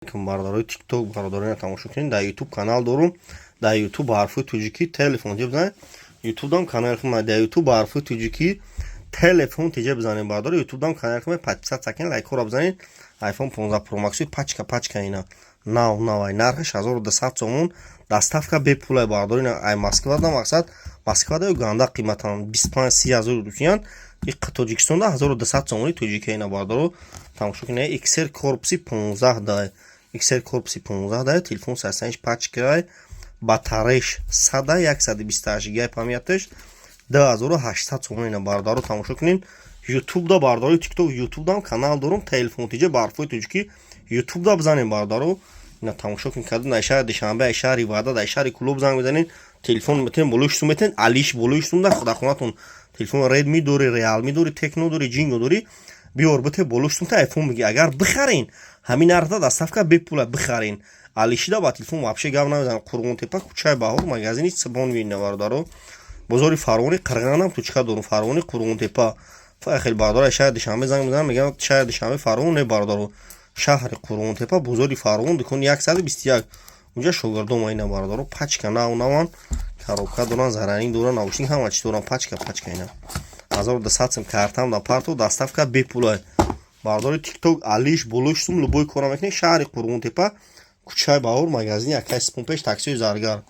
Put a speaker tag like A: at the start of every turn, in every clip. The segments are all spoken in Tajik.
A: Бардорои TikTok бародарона тамошо кунед. Дар YouTube канал дорум. Дар YouTube ба ҳарфи туҷикӣ телефон тиҷа бизанед. YouTube дам канал хӯмад. Дар YouTube ба ҳарфи туҷикӣ телефон тиҷа бизанед. Бардор YouTube дам канал хӯмад. 500 секунд лайкора бизанед. iPhone 15 Pro Max пачка ина. Нав нархаш 1200 сомон. Доставка бепулай бардорин. Ай Москва дам мақсад. Москва да ганда қиматан 25-30 русиян. И Тоҷикистонда 1200 сомони туҷикӣ ина бардоро тамошо кунед. XR корпуси 15 дай. XR корпуси 15 дай. Телефон 65 пачка. Батареяш 128 ГБ памяташ 2800 сомон ина бардоро тамошо кунед. YouTube да бардори TikTok YouTube дам канал дорум. Телефон тиҷа барфои туҷикӣ YouTube да бизанед бардоро. Ина тамошо кунед. Каду дар шаҳри Душанбе, шаҳри Ваҳдат, дар шаҳри Кулуб занг мезанед. Телефон метен болуштум метен алиш болуштум да худахонатун телефон Redmi дори, Realme дори, Tecno дори, Jingo дори. Биёр бите болуштум та iPhone миги. Агар бихарин ҳамин нархда доставка бепула бихарин. Алишида ба телефон вообще гап намезанам. Қурғонтепа кӯчаи Баҳор магазини Сабон вин навардаро. Бозори Фарғони Қирғанам тучка дорум. Фарғони Қурғонтепа. Фахил бардора шаҳри Душанбе занг мезанам мегам шаҳри Душанбе Фарғон не бардоро. Шаҳри Қурғонтепа бозори Фарғон дукони 121. Унҷа шогирдом айна бардоро пачка наван коробка доран заранин доран наушник ҳама чӣ доран пачка ина 1200 сом картам да парту доставка бепулай бардори TikTok алиш болуштум любой кора мекунед шаҳри Қурғонтепа кӯчаи Баҳор магазини Акай Спон пеш таксии Заргар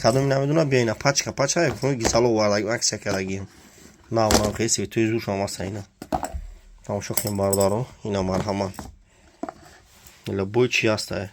A: кадом намедона биена пачка якони гисало вардаги аксия кардагием нав хеси туи зур шомаста ина тамошо кунед бардоро ина марҳамат любой чӣ ҳаста